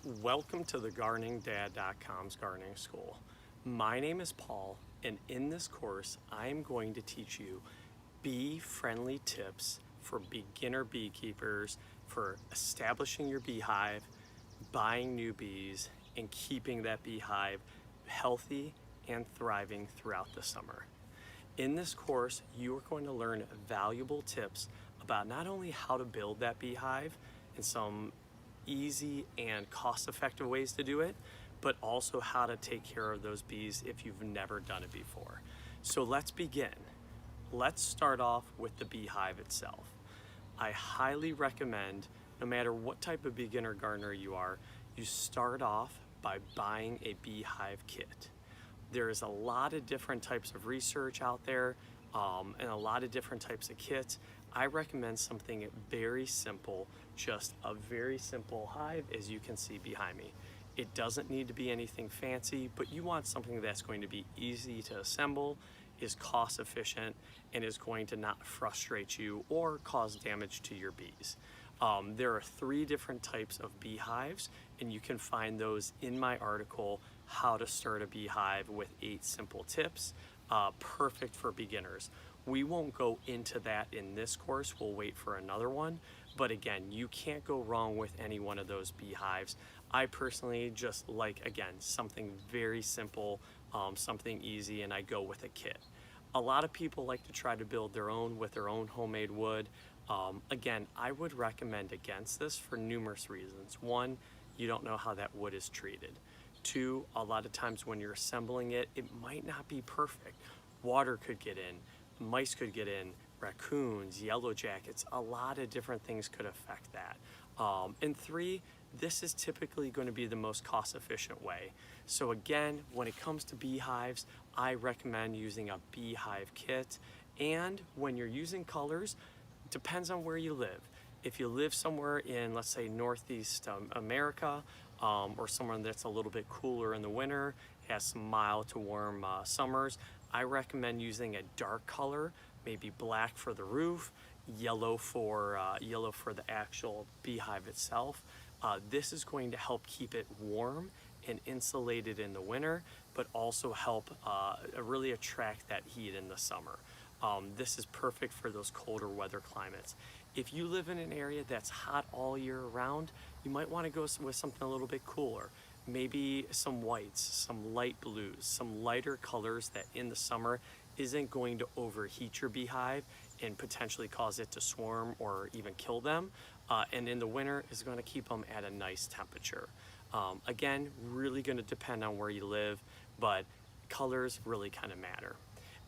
Welcome to the GardeningDad.com's gardening school. My name is Paul, and in this course, I am going to teach you bee-friendly tips for beginner beekeepers for establishing your beehive, buying new bees, and keeping that beehive healthy and thriving throughout the summer. In this course, you are going to learn valuable tips about not only how to build that beehive and some easy and cost-effective ways to do it, but also how to take care of those bees if you've never done it before. So let's begin. Let's start off with the beehive itself. I highly recommend, no matter what type of beginner gardener you are, you start off by buying a beehive kit. There's a lot of different types of research out there and a lot of different types of kits. I recommend something very simple, just a very simple hive, as you can see behind me. It doesn't need to be anything fancy, but you want something that's going to be easy to assemble, is cost efficient, and is going to not frustrate you or cause damage to your bees. There are 3 different types of beehives, and you can find those in my article, How to Start a Beehive with 8 Simple Tips, perfect for beginners. We won't go into that in this course, we'll wait for another one, but again, you can't go wrong with any one of those beehives. I personally just like, again, something very simple, something easy, and I go with a kit. A lot of people like to try to build their own with their own homemade wood. Again, I would recommend against this for numerous reasons. 1, you don't know how that wood is treated. 2, a lot of times when you're assembling it, it might not be perfect. Water could get in, mice could get in, raccoons, yellow jackets, a lot of different things could affect that. And 3, this is typically going to be the most cost efficient way. So again, when it comes to beehives, I recommend using a beehive kit. And when you're using colors, it depends on where you live. If you live somewhere in, let's say, Northeast America, or somewhere that's a little bit cooler in the winter, has some mild to warm summers, I recommend using a dark color, maybe black for the roof, yellow for the actual beehive itself. This is going to help keep it warm and insulated in the winter, but also help really attract that heat in the summer. This is perfect for those colder weather climates. If you live in an area that's hot all year round, you might want to go with something a little bit cooler. Maybe some whites, some light blues, some lighter colors that in the summer isn't going to overheat your beehive and potentially cause it to swarm or even kill them. And in the winter is going to keep them at a nice temperature. Again, really going to depend on where you live, but colors really kind of matter.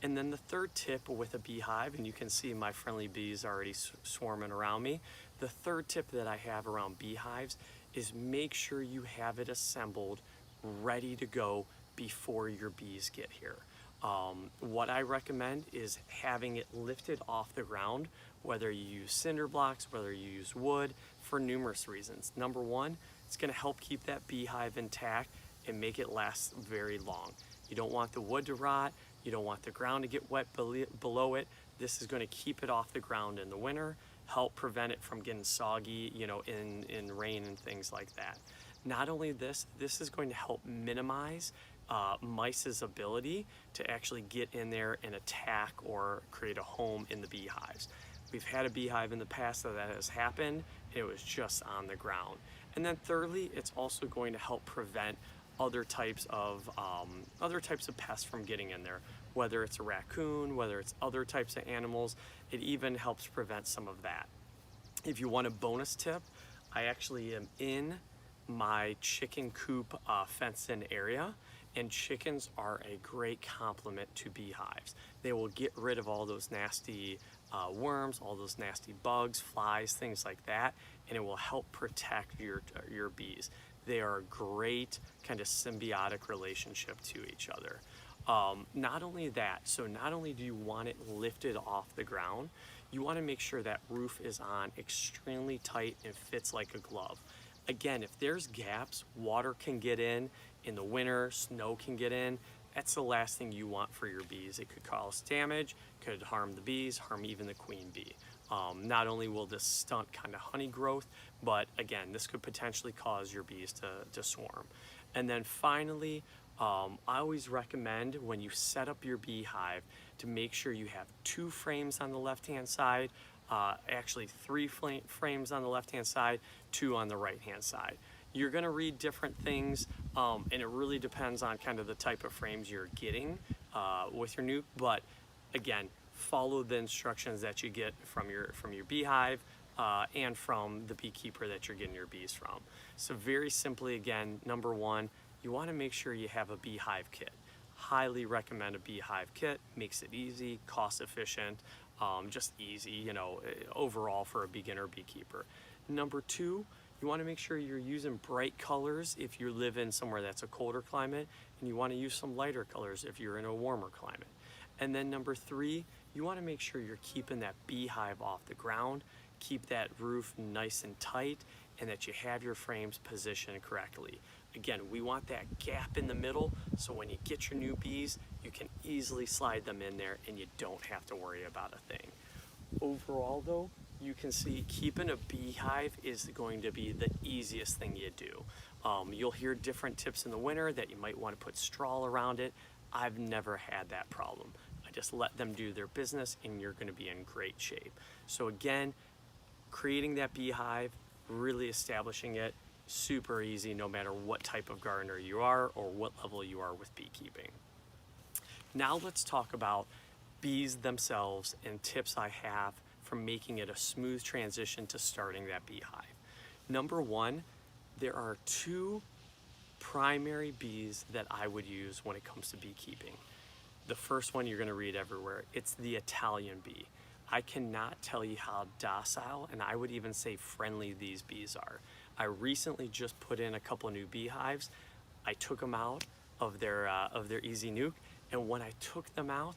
And then the 3rd tip with a beehive, and you can see my friendly bees already swarming around me. The 3rd tip that I have around beehives is make sure you have it assembled, ready to go before your bees get here. What I recommend is having it lifted off the ground, whether you use cinder blocks, whether you use wood, for numerous reasons. Number 1, it's going to help keep that beehive intact and make it last very long. You don't want the wood to rot. You don't want the ground to get wet below it. This is going to keep it off the ground in the winter, help prevent it from getting soggy, in rain and things like that. Not only this is going to help minimize mice's ability to actually get in there and attack or create a home in the beehives. We've had a beehive in the past that has happened. It was just on the ground. And then thirdly, it's also going to help prevent other types of pests from getting in there, whether it's a raccoon, whether it's other types of animals. It even helps prevent some of that. If you want a bonus tip, I actually am in my chicken coop fenced-in area, and chickens are a great complement to beehives. They will get rid of all those nasty worms, all those nasty bugs, flies, things like that, and it will help protect your bees. They are a great kind of symbiotic relationship to each other. Not only that, so not only do you want it lifted off the ground, you want to make sure that roof is on extremely tight and fits like a glove. Again, if there's gaps, water can get in the winter, snow can get in. That's the last thing you want for your bees. It could cause damage, could harm the bees, harm even the queen bee. Not only will this stunt kind of honey growth, but again, this could potentially cause your bees to swarm. And then finally, I always recommend when you set up your beehive to make sure you have 2 frames on the left-hand side, actually 3 frames on the left-hand side, 2 on the right-hand side. You're gonna read different things, and it really depends on kind of the type of frames you're getting with your nuke, but again, follow the instructions that you get from your beehive and from the beekeeper that you're getting your bees from. So very simply, again, number 1, you want to make sure you have a beehive kit. Highly recommend a beehive kit. Makes it easy, cost efficient, just easy, you know, overall for a beginner beekeeper. Number 2, you want to make sure you're using bright colors if you live in somewhere that's a colder climate, and you want to use some lighter colors if you're in a warmer climate. And then number 3, you want to make sure you're keeping that beehive off the ground, keep that roof nice and tight, and that you have your frames positioned correctly. Again, we want that gap in the middle, so when you get your new bees, you can easily slide them in there and you don't have to worry about a thing. Overall though, you can see keeping a beehive is going to be the easiest thing you do. You'll hear different tips in the winter that you might want to put straw around it. I've never had that problem. I just let them do their business and you're going to be in great shape. So again, creating that beehive, really establishing it, super easy no matter what type of gardener you are or what level you are with beekeeping. Now let's talk about bees themselves and tips I have for making it a smooth transition to starting that beehive. Number 1, there are 2 primary bees that I would use when it comes to beekeeping. The first one you're going to read everywhere. It's the Italian bee. I cannot tell you how docile, and I would even say friendly, these bees are. I recently just put in a couple new beehives. I took them out of their easy nuke, and when I took them out,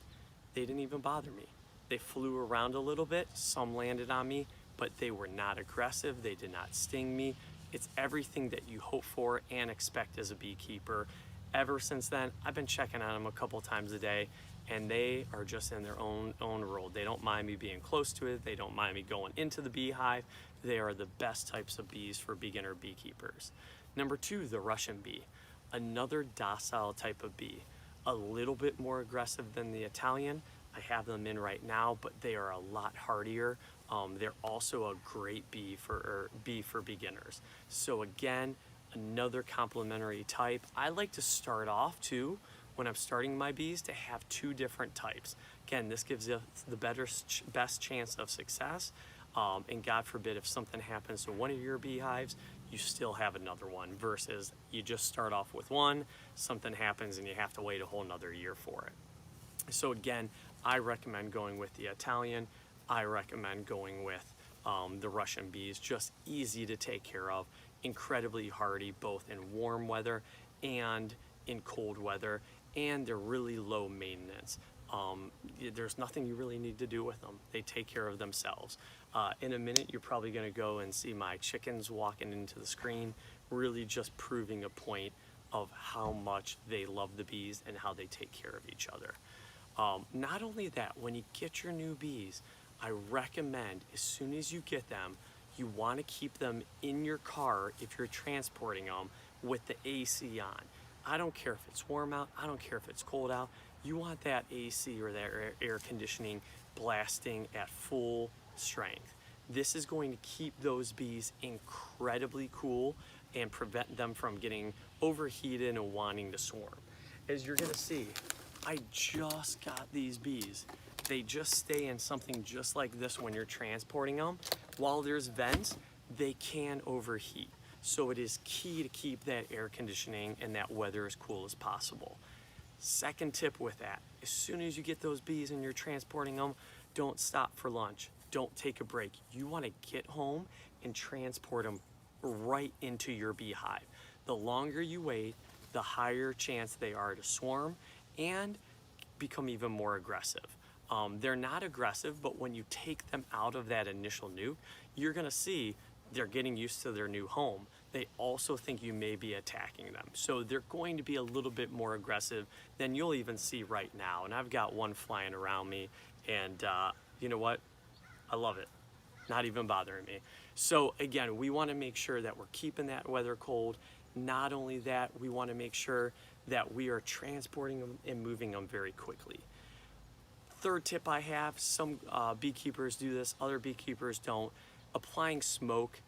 they didn't even bother me. They flew around a little bit, some landed on me, but they were not aggressive, they did not sting me. It's everything that you hope for and expect as a beekeeper. Ever since then, I've been checking on them a couple times a day, and they are just in their own world. They don't mind me being close to it, they don't mind me going into the beehive. They are the best types of bees for beginner beekeepers. Number 2, the Russian bee. Another docile type of bee. A little bit more aggressive than the Italian. I have them in right now, but they are a lot hardier. They're also a great bee for beginners. So again, another complementary type. I like to start off too, when I'm starting my bees, to have 2 different types. Again, this gives you the best chance of success. And God forbid if something happens to one of your beehives, you still have another one, versus you just start off with one, something happens and you have to wait a whole nother year for it. So again, I recommend going with the Italian. I recommend going with the Russian bees, just easy to take care of, incredibly hardy both in warm weather and in cold weather, and they're really low maintenance. There's nothing you really need to do with them. They take care of themselves. In a minute, you're probably going to go and see my chickens walking into the screen, really just proving a point of how much they love the bees and how they take care of each other. Not only that, when you get your new bees, I recommend as soon as you get them, you want to keep them in your car if you're transporting them with the AC on. I don't care if it's warm out, I don't care if it's cold out, you want that AC or that air conditioning blasting at full strength. This is going to keep those bees incredibly cool and prevent them from getting overheated and wanting to swarm. As you're going to see, I just got these bees. They just stay in something just like this when you're transporting them. While there's vents, they can overheat. So it is key to keep that air conditioning and that weather as cool as possible. Second tip with that, as soon as you get those bees and you're transporting them, don't stop for lunch. Don't take a break. You want to get home and transport them right into your beehive. The longer you wait, the higher chance they are to swarm and become even more aggressive. They're not aggressive, but when you take them out of that initial nuke, you're gonna see they're getting used to their new home. They also think you may be attacking them. So they're going to be a little bit more aggressive than you'll even see right now. And I've got one flying around me, and you know what? I love it. not even bothering me. So again, we want to make sure that we're keeping that weather cold. Not only that, we want to make sure that we are transporting them and moving them very quickly. Third tip I have, some beekeepers do this, other beekeepers don't. Applying smoke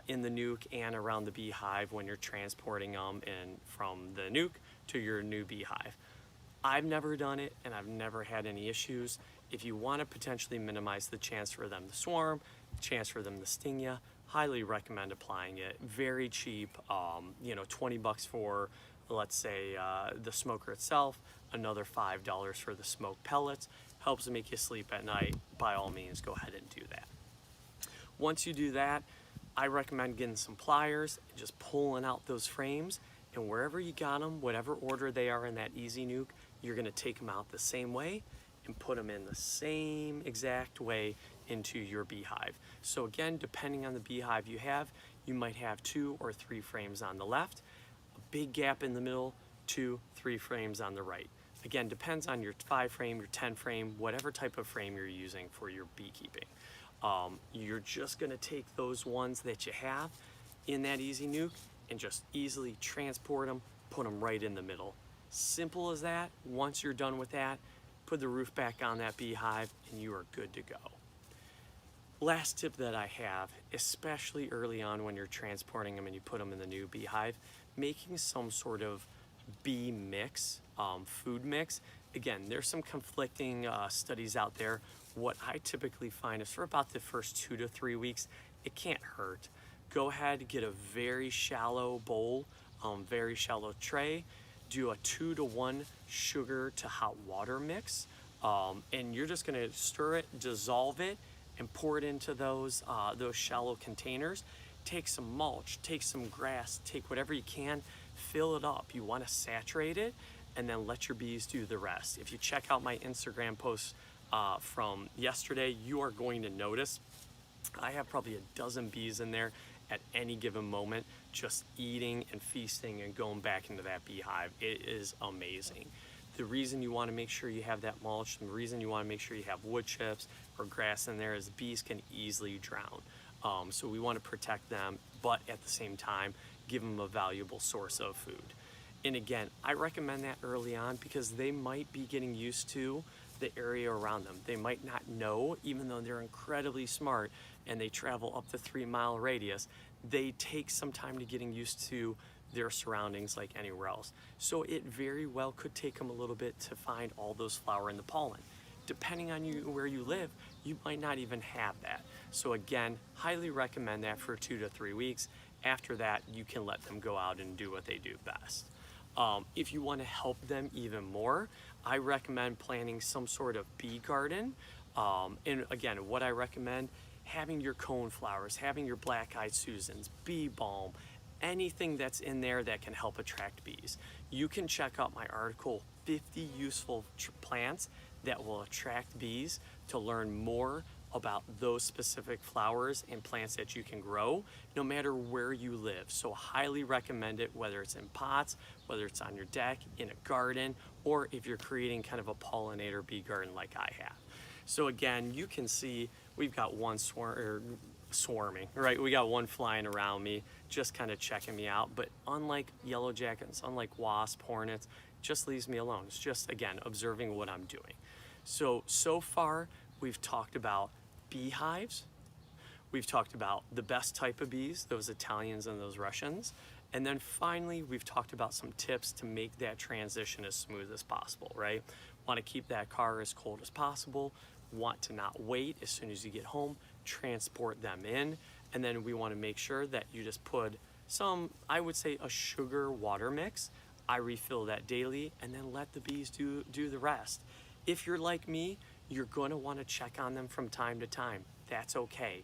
in the nuke and around the beehive when you're transporting them from the nuke to your new beehive. I've never done it and I've never had any issues. If you want to potentially minimize the chance for them to swarm, chance for them to sting you, highly recommend applying it. Very cheap, 20 bucks for, let's say, the smoker itself, another $5 for the smoke pellets. Helps make you sleep at night. By all means, go ahead and do that. Once you do that, I recommend getting some pliers and just pulling out those frames, and wherever you got them, whatever order they are in that easy nuke, you're gonna take them out the same way and put them in the same exact way into your beehive. So again, depending on the beehive you have, you might have 2 or 3 frames on the left, a big gap in the middle, 2, 3 frames on the right. Again, depends on your 5 frame, your 10 frame, whatever type of frame you're using for your beekeeping. You're just gonna take those ones that you have in that easy nuke and just easily transport them, put them right in the middle. Simple as that. Once you're done with that, put the roof back on that beehive and you are good to go. Last tip that I have, especially early on when you're transporting them and you put them in the new beehive, making some sort of bee mix, food mix. Again, there's some conflicting studies out there. What I typically find is for about the first 2 to 3 weeks, it can't hurt. Go ahead, get a very shallow bowl, very shallow tray, do a 2 to 1 sugar to hot water mix, and you're just gonna stir it, dissolve it, and pour it into those shallow containers. Take some mulch, take some grass, take whatever you can, fill it up. You wanna saturate it, and then let your bees do the rest. If you check out my Instagram post from yesterday, you are going to notice I have probably a dozen bees in there at any given moment, just eating and feasting and going back into that beehive. It is amazing. The reason you want to make sure you have that mulch, and the reason you want to make sure you have wood chips or grass in there is bees can easily drown. So we want to protect them, but at the same time, give them a valuable source of food. And again, I recommend that early on because they might be getting used to the area around them. They might not know, even though they're incredibly smart and they travel up to 3-mile radius, they take some time to getting used to their surroundings like anywhere else. So it very well could take them a little bit to find all those flower and the pollen. Depending on where you live, you might not even have that. So again, highly recommend that for 2 to 3 weeks. After that, you can let them go out and do what they do best. If you want to help them even more, I recommend planting some sort of bee garden. And again, what I recommend, having your cone flowers, having your black-eyed Susans, bee balm, anything that's in there that can help attract bees. You can check out my article, 50 useful plants that will attract bees, to learn more about those specific flowers and plants that you can grow no matter where you live. So highly recommend it, whether it's in pots, whether it's on your deck, in a garden, or if you're creating kind of a pollinator bee garden like I have. So again, you can see we've got one swarming, right? We got one flying around me, just kind of checking me out. But unlike yellow jackets, unlike wasp, hornets, just leaves me alone. It's just, again, observing what I'm doing. So far, we've talked about beehives. We've talked about the best type of bees, those Italians and those Russians. And then finally, we've talked about some tips to make that transition as smooth as possible, right? Want to keep that car as cold as possible, want to not wait as soon as you get home, transport them in, and then we want to make sure that you just put some, I would say, a sugar water mix. I refill that daily and then let the bees do the rest. If you're like me, you're going to want to check on them from time to time. That's okay.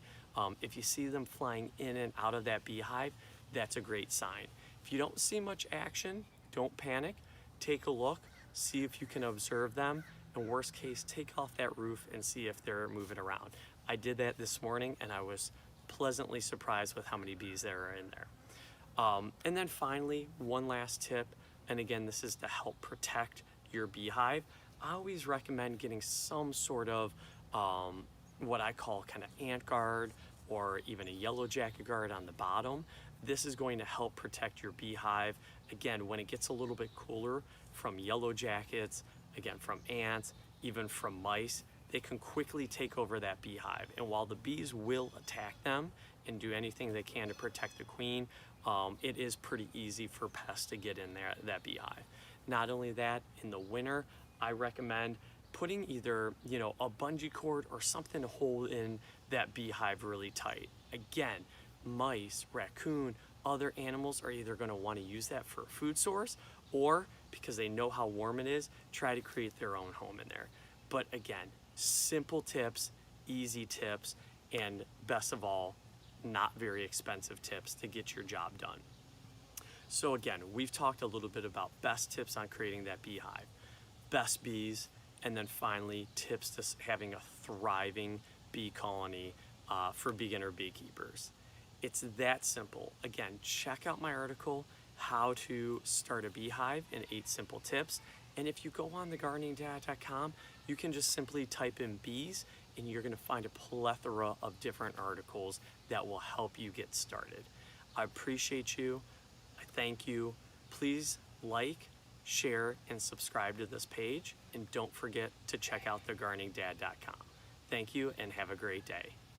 If you see them flying in and out of that beehive, that's a great sign. If you don't see much action, don't panic. Take a look, see if you can observe them, and worst case, take off that roof and see if they're moving around. I did that this morning and I was pleasantly surprised with how many bees there are in there. And then finally, one last tip, and again, this is to help protect your beehive. I always recommend getting some sort of what I call kind of ant guard or even a yellow jacket guard on the bottom. This is going to help protect your beehive. Again, when it gets a little bit cooler, from yellow jackets, again, from ants, even from mice, they can quickly take over that beehive. And while the bees will attack them and do anything they can to protect the queen, it is pretty easy for pests to get in there, that beehive. Not only that, in the winter, I recommend putting either, a bungee cord or something to hold in that beehive really tight. Again, mice, raccoon, other animals are either going to want to use that for a food source, or because they know how warm it is, try to create their own home in there. But again, simple tips, easy tips, and best of all, not very expensive tips to get your job done. So again, we've talked a little bit about best tips on creating that beehive, best bees, and then finally tips to having a thriving bee colony for beginner beekeepers. It's that simple. Again, check out my article, How to Start a Beehive in 8 Simple Tips. And if you go on thegardeningdad.com, you can just simply type in bees and you're going to find a plethora of different articles that will help you get started. I appreciate you. I thank you. Please like, share, and subscribe to this page. And don't forget to check out thegardeningdad.com. Thank you and have a great day.